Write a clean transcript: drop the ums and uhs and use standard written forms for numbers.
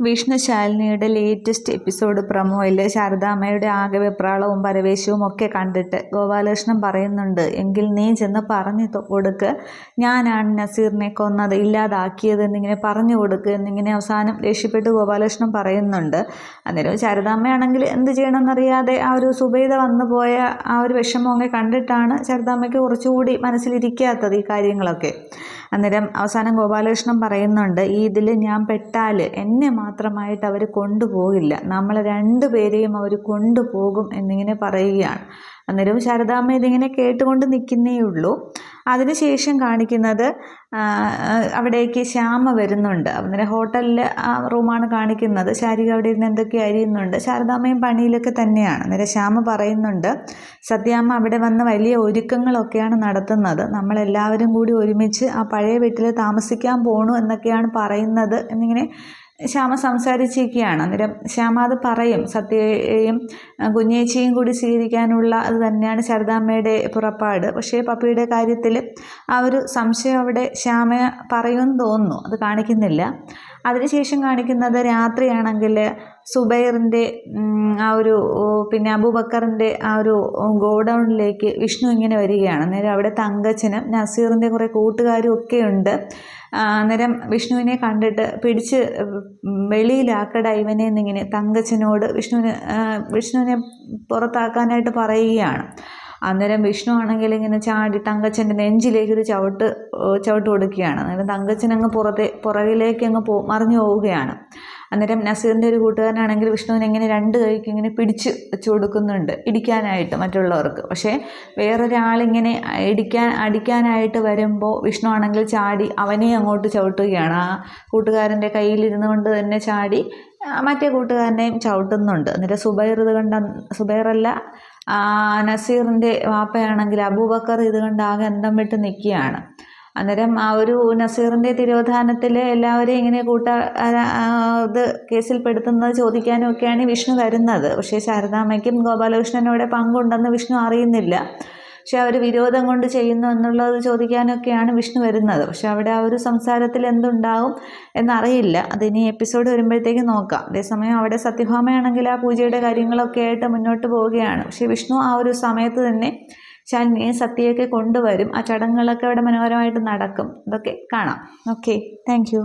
Vishnu ശാലിനിയുടെ latest episode പ്രൊമോയിൽ ശാരദാമ്മയുടെ ആകെ വെപ്രാളവും പരവേശവും ഒക്കെ കണ്ടിട്ട് ഗോപാലകൃഷ്ണൻ പറയുന്നുണ്ട്, എങ്കിൽ നീ ചെന്ന് പറഞ്ഞു കൊടുക്ക്, ഞാനാണ് നസീറിനെ കൊന്നത്, ഇല്ലാതാക്കിയത് എന്നിങ്ങനെ പറഞ്ഞു കൊടുക്കുക എന്നിങ്ങനെ അവസാനം ദേഷ്യപ്പെട്ട് ഗോപാലകൃഷ്ണൻ പറയുന്നുണ്ട്. അന്നേരം ശാരദാമ്മയാണെങ്കിൽ എന്ത് ചെയ്യണമെന്നറിയാതെ ആ ഒരു സുബൈദ വന്നു പോയ ആ ഒരു വിഷമമൊക്കെ കണ്ടിട്ടാണ് ശാരദാമ്മയ്ക്ക് കുറച്ചുകൂടി മനസ്സിലിരിക്കാത്തത് ഈ കാര്യങ്ങളൊക്കെ. അന്നേരം അവസാനം ഗോപാലകൃഷ്ണൻ പറയുന്നുണ്ട്, ഈ ഇതിൽ ഞാൻ പെട്ടാൽ എന്നെ മാത്രമായിട്ട് അവർ കൊണ്ടുപോകില്ല, നമ്മൾ രണ്ടുപേരെയും അവർ കൊണ്ടുപോകും എന്നിങ്ങനെ പറയുകയാണ്. അന്നേരം ശാരദാമ്മ ഇതിങ്ങനെ കേട്ടുകൊണ്ട് നിൽക്കുന്നേ ഉള്ളൂ. അതിനുശേഷം കാണിക്കുന്നത് അവിടേക്ക് ശ്യാമ വരുന്നുണ്ട്. അന്നേരം ഹോട്ടലിൽ ആ റൂമാണ് കാണിക്കുന്നത്. ശാരിക അവിടെ ഇരുന്ന് എന്തൊക്കെ അരിയുന്നുണ്ട്. ശാരദാമ്മയും പണിയിലൊക്കെ തന്നെയാണ്. അന്നേരം ശ്യാമ പറയുന്നുണ്ട്, സത്യാമ്മ അവിടെ വന്ന് വലിയ ഒരുക്കങ്ങളൊക്കെയാണ് നടത്തുന്നത്, നമ്മളെല്ലാവരും കൂടി ഒരുമിച്ച് ആ പഴയ വീട്ടിൽ താമസിക്കാൻ പോണു എന്നൊക്കെയാണ് പറയുന്നത് എന്നിങ്ങനെ ശ്യാമ സംസാരിച്ചിരിക്കുകയാണ്. അന്നേരം ശ്യാമ അത് പറയും, സത്യയെയും കുഞ്ഞേച്ചിയും കൂടി സ്വീകരിക്കാനുള്ള അത് തന്നെയാണ് ശാരദാമ്മയുടെ പുറപ്പാട്. പക്ഷേ പപ്പിയുടെ കാര്യത്തിൽ ആ ഒരു സംശയം അവിടെ ശ്യാമ പറയുമെന്ന് തോന്നുന്നു, അത് കാണിക്കുന്നില്ല. അതിനുശേഷം കാണിക്കുന്നത് രാത്രിയാണെങ്കിൽ സുബൈറിൻ്റെ ആ ഒരു പിന്നെ അബൂബക്കറിൻ്റെ ആ ഒരു ഗോഡൗണിലേക്ക് വിഷ്ണു ഇങ്ങനെ വരികയാണ്. അന്നേരം അവിടെ തങ്കച്ചനും നസീറിൻ്റെ കുറേ കൂട്ടുകാരും ഒക്കെ ഉണ്ട്. അന്നേരം വിഷ്ണുവിനെ കണ്ടിട്ട് പിടിച്ച് വെളിയിലാക്കട ഇവനെ എന്നിങ്ങനെ തങ്കച്ചനോട് വിഷ്ണുവിനെ പുറത്താക്കാനായിട്ട് പറയുകയാണ്. അന്നേരം വിഷ്ണു ആണെങ്കിൽ ഇങ്ങനെ ചാടി തങ്കച്ചൻ്റെ നെഞ്ചിലേക്ക് ഒരു ചവിട്ട് കൊടുക്കുകയാണ്. അന്നേരം തങ്കച്ചൻ അങ്ങ് പുറകിലേക്ക് അങ്ങ് മറിഞ്ഞു പോവുകയാണ്. അന്നേരം നസീറിൻ്റെ ഒരു കൂട്ടുകാരനാണെങ്കിൽ വിഷ്ണുവിനെ ഇങ്ങനെ രണ്ട് കൈക്ക് ഇങ്ങനെ പിടിച്ച് വെച്ച് കൊടുക്കുന്നുണ്ട് ഇടിക്കാനായിട്ട് മറ്റുള്ളവർക്ക്. പക്ഷേ വേറൊരാളിങ്ങനെ അടിക്കാനായിട്ട് വരുമ്പോൾ വിഷ്ണു ആണെങ്കിൽ ചാടി അവനെ അങ്ങോട്ട് ചവിട്ടുകയാണ്. ആ കൂട്ടുകാരൻ്റെ കയ്യിലിരുന്നു കൊണ്ട് തന്നെ ചാടി മറ്റേ കൂട്ടുകാരനെയും ചവിട്ടുന്നുണ്ട്. എന്നിട്ട് സുബൈറല്ല നസീറിൻ്റെ വാപ്പയാണെങ്കിൽ അബൂബക്കർ ഇത് കണ്ട് ആകെ അന്തം വിട്ട് നിൽക്കുകയാണ്. അന്നേരം ആ ഒരു നസീറിൻ്റെ തിരോധാനത്തിൽ എല്ലാവരെയും ഇങ്ങനെ ഇത് കേസിൽ പെടുത്തുന്നത് ചോദിക്കാനും ഒക്കെയാണ് വിഷ്ണു വരുന്നത്. പക്ഷേ ശാരദാമ്മയ്ക്കും ഗോപാലകൃഷ്ണനോടെ പങ്കുണ്ടെന്ന് വിഷ്ണു അറിയുന്നില്ല. പക്ഷെ അവർ വിരോധം കൊണ്ട് ചെയ്യുന്നു എന്നുള്ളത് ചോദിക്കാനൊക്കെയാണ് വിഷ്ണു വരുന്നത്. പക്ഷെ അവിടെ ആ ഒരു സംസാരത്തിൽ എന്തുണ്ടാവും എന്നറിയില്ല. അതിനി എപ്പിസോഡ് വരുമ്പോഴത്തേക്ക് നോക്കാം. അതേസമയം അവിടെ സത്യഭാമയാണെങ്കിൽ ആ പൂജയുടെ കാര്യങ്ങളൊക്കെ ആയിട്ട് മുന്നോട്ട് പോവുകയാണ്. പക്ഷേ വിഷ്ണു ആ ഒരു സമയത്ത് തന്നെ ശാലിനിയെ സത്യയൊക്കെ കൊണ്ടുവരും. ആ ചടങ്ങുകളൊക്കെ അവിടെ മനോഹരമായിട്ട് നടക്കും. ഇതൊക്കെ കാണാം. Okay, thank